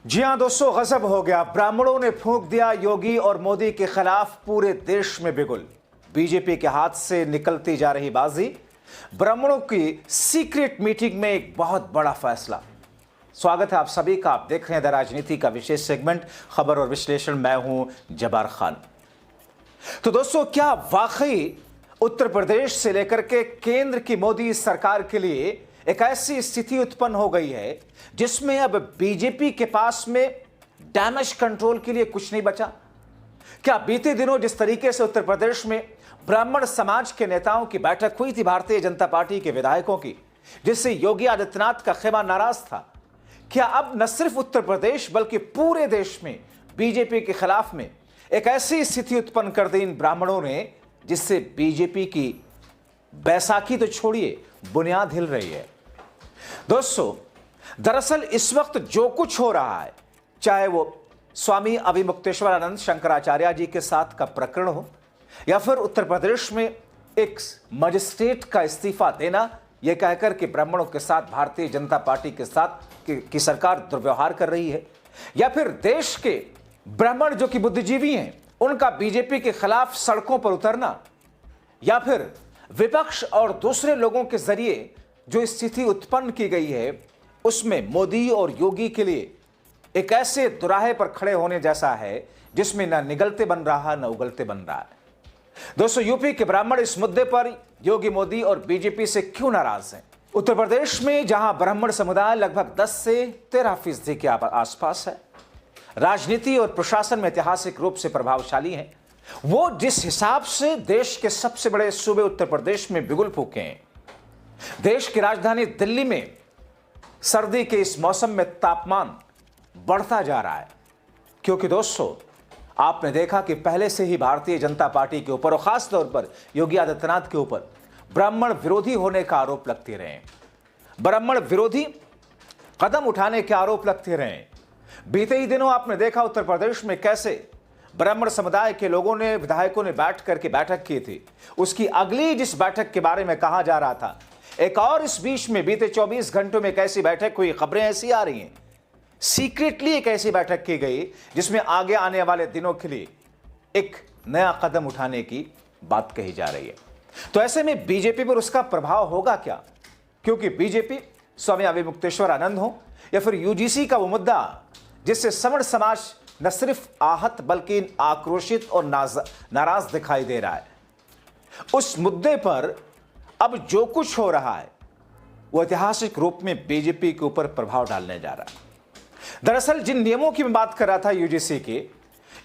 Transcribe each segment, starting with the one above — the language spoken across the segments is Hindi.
जी हां दोस्तों, गजब हो गया। ब्राह्मणों ने फूंक दिया योगी और मोदी के खिलाफ पूरे देश में बिगुल। बीजेपी के हाथ से निकलती जा रही बाजी। ब्राह्मणों की सीक्रेट मीटिंग में एक बहुत बड़ा फैसला। स्वागत है आप सभी का। आप देख रहे हैं द राजनीति का विशेष सेगमेंट खबर और विश्लेषण। मैं हूं जब्बार खान। तो दोस्तों, क्या वाकई उत्तर प्रदेश से लेकर के केंद्र की मोदी सरकार के लिए एक ऐसी स्थिति उत्पन्न हो गई है जिसमें अब बीजेपी के पास में डैमेज कंट्रोल के लिए कुछ नहीं बचा? क्या बीते दिनों जिस तरीके से उत्तर प्रदेश में ब्राह्मण समाज के नेताओं की बैठक हुई थी भारतीय जनता पार्टी के विधायकों की, जिससे योगी आदित्यनाथ का खेमा नाराज था, क्या अब न सिर्फ उत्तर प्रदेश बल्कि पूरे देश में बीजेपी के खिलाफ में एक ऐसी स्थिति उत्पन्न कर दी इन ब्राह्मणों ने जिससे बीजेपी की बैसाखी तो छोड़िए, बुनियाद हिल रही है? दोस्तों, दरअसल इस वक्त जो कुछ हो रहा है, चाहे वो स्वामी अभिमुक्तेश्वरानंद शंकराचार्य जी के साथ का प्रकरण हो या फिर उत्तर प्रदेश में एक मजिस्ट्रेट का इस्तीफा देना यह कहकर कि ब्राह्मणों के साथ भारतीय जनता पार्टी के साथ की सरकार दुर्व्यवहार कर रही है, या फिर देश के ब्राह्मण जो कि बुद्धिजीवी हैं उनका बीजेपी के खिलाफ सड़कों पर उतरना, या फिर विपक्ष और दूसरे लोगों के जरिए जो स्थिति उत्पन्न की गई है उसमें मोदी और योगी के लिए एक ऐसे दुराहे पर खड़े होने जैसा है जिसमें न निगलते बन रहा न उगलते बन रहा है। दोस्तों, यूपी के ब्राह्मण इस मुद्दे पर योगी, मोदी और बीजेपी से क्यों नाराज हैं? उत्तर प्रदेश में जहां ब्राह्मण समुदाय लगभग 10 से 13% के आसपास है, राजनीति और प्रशासन में ऐतिहासिक रूप से प्रभावशाली है, वो जिस हिसाब से देश के सबसे बड़े सूबे उत्तर प्रदेश में बिगुल फूके हैं, देश की राजधानी दिल्ली में सर्दी के इस मौसम में तापमान बढ़ता जा रहा है, क्योंकि दोस्तों आपने देखा कि पहले से ही भारतीय जनता पार्टी के ऊपर और खास तौर पर योगी आदित्यनाथ के ऊपर ब्राह्मण विरोधी होने का आरोप लगते रहे हैं, ब्राह्मण विरोधी कदम उठाने के आरोप लगते रहे हैं। बीते ही दिनों आपने देखा उत्तर प्रदेश में कैसे ब्राह्मण समुदाय के लोगों ने, विधायकों ने बैठ करके बैठक की थी। उसकी अगली जिस बैठक के बारे में कहा जा रहा था, एक और इस बीच में बीते 24 घंटों में कैसी बैठक हुई, खबरें ऐसी आ रही हैं, सीक्रेटली एक ऐसी बैठक की गई जिसमें आगे आने वाले दिनों के लिए एक नया कदम उठाने की बात कही जा रही है। तो ऐसे में बीजेपी पर उसका प्रभाव होगा क्या? क्योंकि बीजेपी स्वामी अभिमुक्तेश्वरानंद हो या फिर यूजीसी का वो मुद्दा जिससे सवर्ण समाज न सिर्फ आहत बल्कि आक्रोशित और नाराज दिखाई दे रहा है, उस मुद्दे पर अब जो कुछ हो रहा है वो ऐतिहासिक रूप में बीजेपी के ऊपर प्रभाव डालने जा रहा है। दरअसल जिन नियमों की मैं बात कर रहा था यूजीसी के,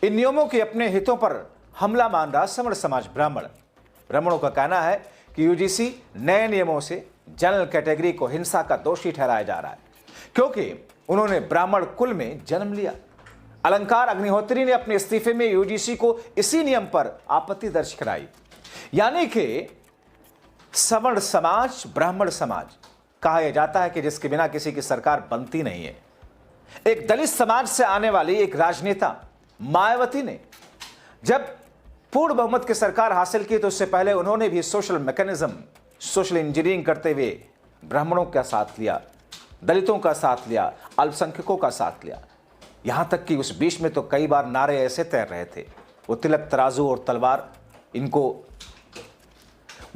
इन नियमों के अपने हितों पर हमला मान रहा सवर्ण समाज ब्राह्मणों का कहना है कि यूजीसी नए नियमों से जनरल कैटेगरी को हिंसा का दोषी ठहराया जा रहा है, क्योंकि उन्होंने ब्राह्मण कुल में जन्म लिया। अलंकार अग्निहोत्री ने अपने इस्तीफे में यूजीसी को इसी नियम पर आपत्ति दर्ज कराई, यानी कि सवर्ण समाज ब्राह्मण समाज कहा यह जाता है कि जिसके बिना किसी की सरकार बनती नहीं है। एक दलित समाज से आने वाली एक राजनेता मायावती ने जब पूर्ण बहुमत की सरकार हासिल की तो उससे पहले उन्होंने भी सोशल मैकेनिज्म, सोशल इंजीनियरिंग करते हुए ब्राह्मणों का साथ लिया, दलितों का साथ लिया, अल्पसंख्यकों का साथ लिया। यहां तक कि उस बीच में तो कई बार नारे ऐसे तैर रहे थे, वो तिलक तराजू और तलवार, इनको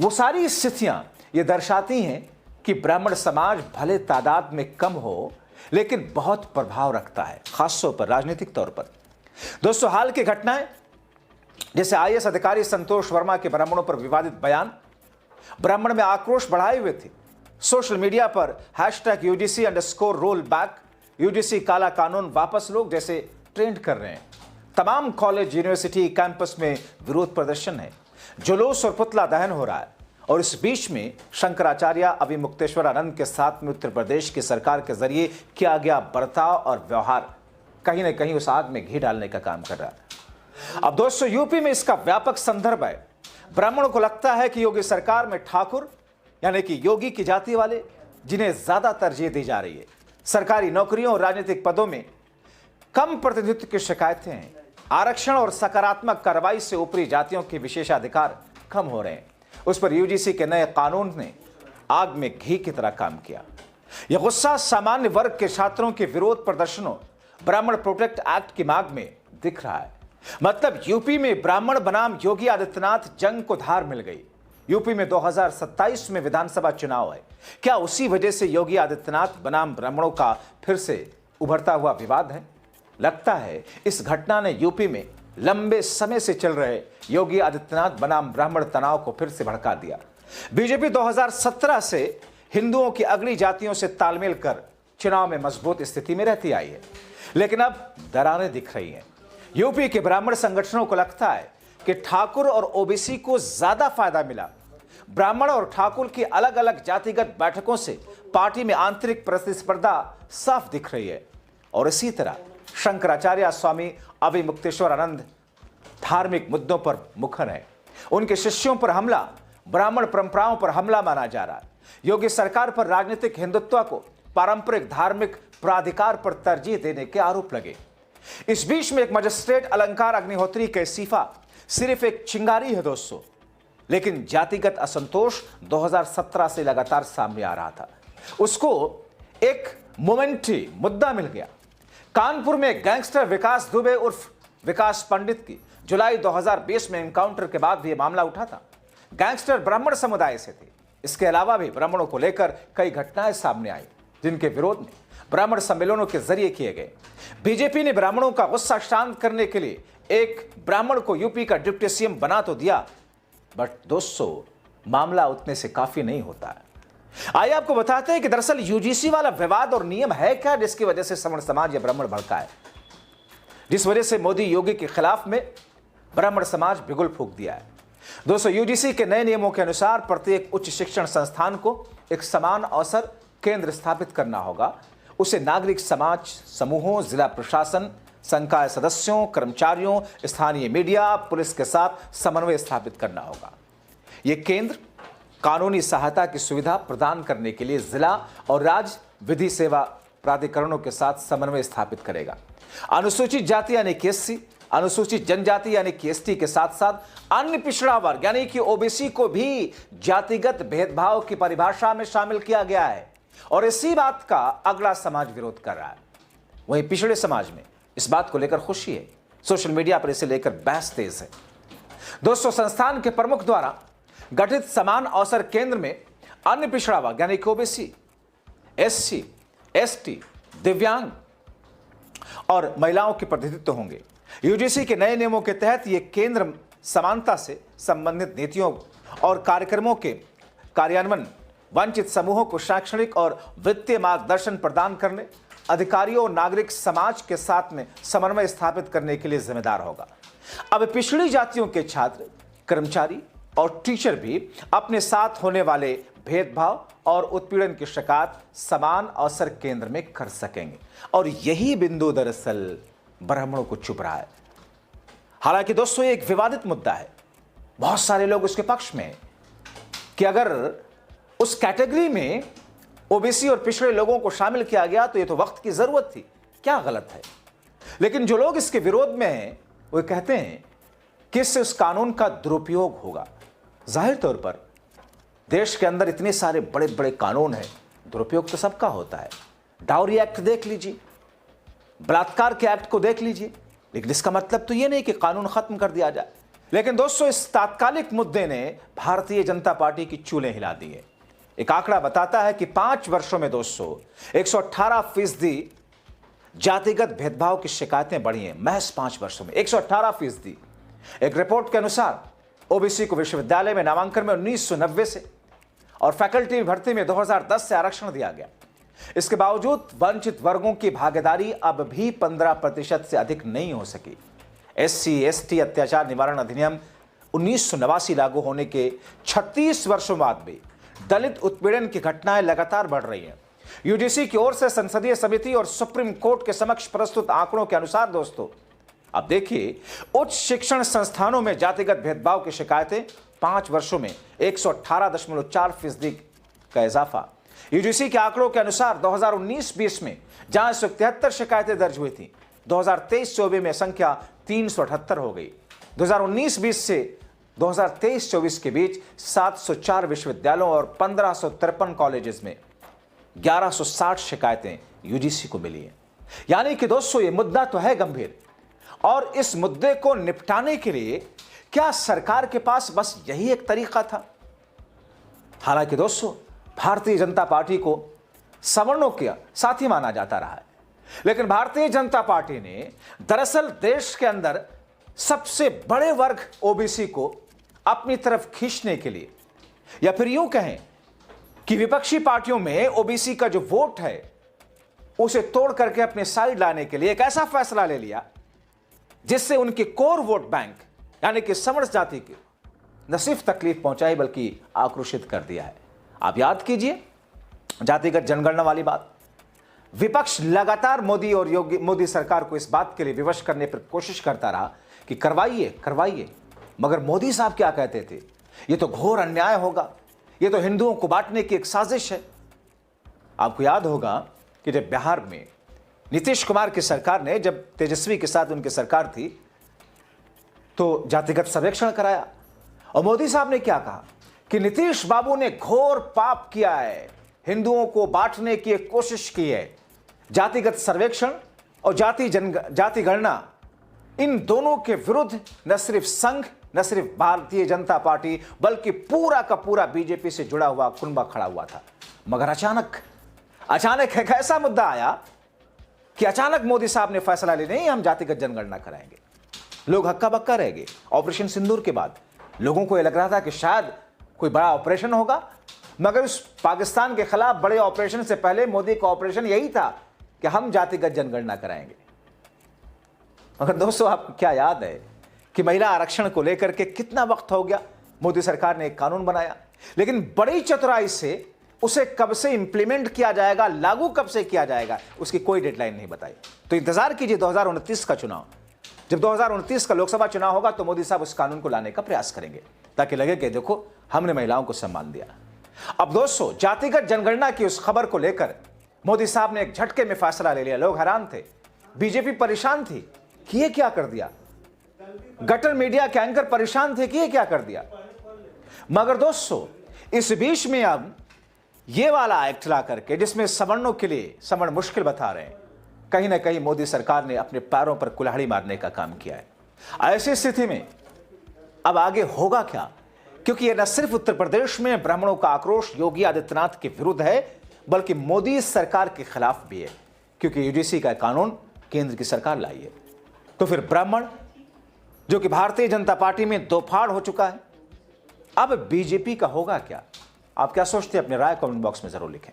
वो सारी स्थितियां ये दर्शाती हैं कि ब्राह्मण समाज भले तादाद में कम हो लेकिन बहुत प्रभाव रखता है, खासतौर पर राजनीतिक तौर पर। दोस्तों, हाल की घटनाएं जैसे आईएएस अधिकारी संतोष वर्मा के ब्राह्मणों पर विवादित बयान ब्राह्मण में आक्रोश बढ़ाए हुए थे। सोशल मीडिया पर #UGC_roll back, यूजीसी काला कानून वापस लो जैसे ट्रेंड कर रहे हैं। तमाम कॉलेज, यूनिवर्सिटी कैंपस में विरोध प्रदर्शन है, जुलूस और पुतला दहन हो रहा है, और इस बीच में शंकराचार्य अभिमुक्तेश्वरानंद के साथ में उत्तर प्रदेश की सरकार के जरिए किया गया बर्ताव और व्यवहार कहीं ना कहीं उस आग में घी डालने का काम कर रहा है। अब दोस्तों, यूपी में इसका व्यापक संदर्भ है। ब्राह्मणों को लगता है कि योगी सरकार में ठाकुर यानी कि योगी की जाति वाले, जिन्हें ज्यादा तरजीह दी जा रही है, सरकारी नौकरियों और राजनीतिक पदों में कम प्रतिनिधित्व की शिकायतें हैं, आरक्षण और सकारात्मक कार्रवाई से ऊपरी जातियों के विशेषाधिकार कम हो रहे हैं, उस पर यूजीसी के नए कानून ने आग में घी की तरह काम किया। यह गुस्सा सामान्य वर्ग के छात्रों के विरोध प्रदर्शनों ब्राह्मण प्रोटेक्ट एक्ट की मांग में दिख रहा है। मतलब यूपी में ब्राह्मण बनाम योगी आदित्यनाथ जंग को धार मिल गई। यूपी में 2027 में विधानसभा चुनाव है। क्या उसी वजह से योगी आदित्यनाथ बनाम ब्राह्मणों का फिर से उभरता हुआ विवाद है? लगता है इस घटना ने यूपी में लंबे समय से चल रहे योगी आदित्यनाथ बनाम ब्राह्मण तनाव को फिर से भड़का दिया। बीजेपी 2017 से हिंदुओं की अगली जातियों से तालमेल कर चुनाव में मजबूत स्थिति में रहती आई है, लेकिन अब दरारें दिख रही हैं। यूपी के ब्राह्मण संगठनों को लगता है कि ठाकुर और ओबीसी को ज्यादा फायदा मिला। ब्राह्मण और ठाकुर की अलग अलग जातिगत बैठकों से पार्टी में आंतरिक प्रतिस्पर्धा साफ दिख रही है। और इसी तरह शंकराचार्य स्वामी अभिमुक्तेश्वरानंद धार्मिक मुद्दों पर मुखर है। उनके शिष्यों पर हमला ब्राह्मण परंपराओं पर हमला माना जा रहा है। योगी सरकार पर राजनीतिक हिंदुत्व को पारंपरिक धार्मिक प्राधिकार पर तरजीह देने के आरोप लगे। इस बीच में एक मजिस्ट्रेट अलंकार अग्निहोत्री का इस्तीफा सिर्फ एक चिंगारी है दोस्तों, लेकिन जातिगत असंतोष 2017 से लगातार सामने आ रहा था। उसको एक मोमेंटरी मुद्दा मिल गया। कानपुर में गैंगस्टर विकास दुबे उर्फ विकास पंडित की जुलाई 2020 में एनकाउंटर के बाद भी यह मामला उठा था। गैंगस्टर ब्राह्मण समुदाय से थे। इसके अलावा भी ब्राह्मणों को लेकर कई घटनाएं सामने आई, जिनके विरोध में ब्राह्मण सम्मेलनों के जरिए किए गए। बीजेपी ने ब्राह्मणों का गुस्सा शांत करने के लिए एक ब्राह्मण को यूपी का डिप्टी सीएम बना तो दिया, बट दोस्तों मामला उतने से काफी नहीं होता है। आइए आपको बताते हैं कि दरअसल यूजीसी वाला विवाद और नियम है क्या, जिसकी वजह से सवर्ण समाज या ब्राह्मण भड़का है, जिस वजह से मोदी योगी के खिलाफ में ब्राह्मण समाज बिगुल फूंक दिया है। दोस्तों यूजीसी के नए नियमों के अनुसार प्रत्येक उच्च शिक्षण संस्थान को एक समान अवसर केंद्र स्थापित करना होगा। उसे नागरिक समाज समूहों, जिला प्रशासन, संकाय सदस्यों, कर्मचारियों, स्थानीय मीडिया, पुलिस के साथ समन्वय स्थापित करना होगा। यह केंद्र कानूनी सहायता की सुविधा प्रदान करने के लिए जिला और राज्य विधि सेवा प्राधिकरणों के साथ समन्वय स्थापित करेगा। अनुसूचित जाति यानी कि एससी, अनुसूचित जनजाति यानी कि एसटी के साथ साथ अन्य पिछड़ा वर्ग यानी कि ओबीसी को भी जातिगत भेदभाव की परिभाषा में शामिल किया गया है, और इसी बात का अगला समाज विरोध कर रहा है। वहीं पिछड़े समाज में इस बात को लेकर खुशी है। सोशल मीडिया पर इसे लेकर बहस तेज है। दोस्तों संस्थान के प्रमुख द्वारा गठित समान अवसर केंद्र में अन्य पिछड़ा वर्ग यानी कि ओबीसी, एससी, एसटी, दिव्यांग और महिलाओं के प्रतिनिधित्व होंगे। यूजीसी के नए नियमों के तहत यह केंद्र समानता से संबंधित नीतियों और कार्यक्रमों के कार्यान्वयन, वंचित समूहों को शैक्षणिक और वित्तीय मार्गदर्शन प्रदान करने, अधिकारियों और नागरिक समाज के साथ में समन्वय स्थापित करने के लिए जिम्मेदार होगा। अब पिछड़ी जातियों के छात्र, कर्मचारी और टीचर भी अपने साथ होने वाले भेदभाव और उत्पीड़न की शिकायत समान अवसर केंद्र में कर सकेंगे, और यही बिंदु दरअसल ब्राह्मणों को चुभ रहा है। हालांकि दोस्तों ये एक विवादित मुद्दा है। बहुत सारे लोग उसके पक्ष में हैं कि अगर उस कैटेगरी में ओबीसी और पिछड़े लोगों को शामिल किया गया तो ये तो वक्त की जरूरत थी, क्या गलत है। लेकिन जो लोग इसके विरोध में हैं वो कहते हैं कि इससे उस कानून का दुरुपयोग होगा। जाहिर तौर पर देश के अंदर इतने सारे बड़े बड़े कानून हैं, दुरुपयोग तो सबका होता है। डाउरी एक्ट देख लीजिए, बलात्कार के एक्ट को देख लीजिए, लेकिन इसका मतलब तो ये नहीं कि कानून खत्म कर दिया जाए। लेकिन दोस्तों इस तात्कालिक मुद्दे ने भारतीय जनता पार्टी की चूलें हिला दी है। एक आंकड़ा बताता है कि 5 वर्षों में दोस्तों 118% जातिगत भेदभाव की शिकायतें बढ़ी हैं। महज 5 वर्षों में 118%। एक रिपोर्ट के अनुसार ओबीसी को विश्वविद्यालय में नामांकन में 1990 से और फैकल्टी भर्ती में 2010 से आरक्षण दिया गया। इसके बावजूद वंचित वर्गों की भागीदारी अब भी 15% से अधिक नहीं हो सकी। एससी एसटी अत्याचार निवारण अधिनियम 1989 लागू होने के 36 वर्षों बाद भी दलित उत्पीड़न की घटनाएं लगातार बढ़ रही हैं। यूजीसी की ओर से संसदीय समिति और सुप्रीम कोर्ट के समक्ष प्रस्तुत आंकड़ों के अनुसार दोस्तों अब देखिए, उच्च शिक्षण संस्थानों में जातिगत भेदभाव की शिकायतें 5 वर्षों में 118.4% का इजाफा। यूजीसी के आंकड़ों के अनुसार 2019-20 में जहां 173 शिकायतें दर्ज हुई थी, 2023-24 में संख्या 378 हो गई। 2019-20 से 2023-24 के बीच 704 विश्वविद्यालयों और 1553 कॉलेजेस में 1160 शिकायतें यूजीसी को मिली हैं। यानी कि दोस्तों ये मुद्दा तो है गंभीर, और इस मुद्दे को निपटाने के लिए क्या सरकार के पास बस यही एक तरीका था? हालांकि दोस्तों भारतीय जनता पार्टी को सवर्णों के साथी माना जाता रहा है, लेकिन भारतीय जनता पार्टी ने दरअसल देश के अंदर सबसे बड़े वर्ग ओबीसी को अपनी तरफ खींचने के लिए, या फिर यूं कहें कि विपक्षी पार्टियों में ओबीसी का जो वोट है उसे तोड़ करके अपने साइड लाने के लिए एक ऐसा फैसला ले लिया जिससे उनके कोर वोट बैंक यानी कि सवर्ण जाति की न सिर्फ तकलीफ पहुंचाई बल्कि आक्रोशित कर दिया है। आप याद कीजिए जातिगत जनगणना वाली बात। विपक्ष लगातार मोदी सरकार को इस बात के लिए विवश करने पर कोशिश करता रहा कि करवाइए करवाइए, मगर मोदी साहब क्या कहते थे? ये तो घोर अन्याय होगा, ये तो हिंदुओं को बांटने की एक साजिश है। आपको याद होगा कि जब बिहार में नीतीश कुमार की सरकार ने, जब तेजस्वी के साथ उनकी सरकार थी, तो जातिगत सर्वेक्षण कराया और मोदी साहब ने क्या कहा कि नीतीश बाबू ने घोर पाप किया है, हिंदुओं को बांटने की एक कोशिश की है। जातिगत सर्वेक्षण और जाति गणना, इन दोनों के विरुद्ध न सिर्फ संघ, न सिर्फ भारतीय जनता पार्टी, बल्कि पूरा का पूरा बीजेपी से जुड़ा हुआ कुनबा खड़ा हुआ था। मगर अचानक एक ऐसा मुद्दा आया कि अचानक मोदी साहब ने फैसला ले, नहीं हम जातिगत जनगणना कराएंगे। लोग हक्का बक्का रह गए। ऑपरेशन सिंदूर के बाद लोगों को यह लग रहा था कि शायद कोई बड़ा ऑपरेशन होगा, मगर उस पाकिस्तान के खिलाफ बड़े ऑपरेशन से पहले मोदी का ऑपरेशन यही था कि हम जातिगत जनगणना कराएंगे। मगर दोस्तों आपको क्या याद है कि महिला आरक्षण को लेकर के कितना वक्त हो गया? मोदी सरकार ने एक कानून बनाया, लेकिन बड़ी चतुराई से उसे कब से इंप्लीमेंट किया जाएगा, लागू कब से किया जाएगा, उसकी कोई डेडलाइन नहीं बताई। तो इंतजार कीजिए 2029 का चुनाव। जब 2029 का लोकसभा चुनाव होगा तो मोदी साहब उस कानून को लाने का प्रयास करेंगे ताकि लगे कि देखो हमने महिलाओं को सम्मान दिया। अब दोस्तों जातिगत जनगणना की उस खबर को लेकर मोदी साहब ने एक झटके में फैसला ले लिया। लोग हैरान थे, बीजेपी परेशान थी कि ये क्या कर दिया, गटर मीडिया के एंकर परेशान थे कि ये क्या कर दिया। मगर दोस्तों इस बीच में अब ये वाला एक्ट ला करके जिसमें सवर्णों के लिए सवर्ण मुश्किल बता रहे हैं, कहीं ना कहीं मोदी सरकार ने अपने पैरों पर कुल्हाड़ी मारने का काम किया है। ऐसी स्थिति में अब आगे होगा क्या? क्योंकि यह न सिर्फ उत्तर प्रदेश में ब्राह्मणों का आक्रोश योगी आदित्यनाथ के विरुद्ध है, बल्कि मोदी सरकार के खिलाफ भी है, क्योंकि यूजीसी का कानून केंद्र की सरकार लाई है। तो फिर ब्राह्मण जो कि भारतीय जनता पार्टी में दो फाड़ हो चुका है, अब बीजेपी का होगा क्या? आप क्या सोचते हैं? अपनी राय कमेंट बॉक्स में जरूर लिखें।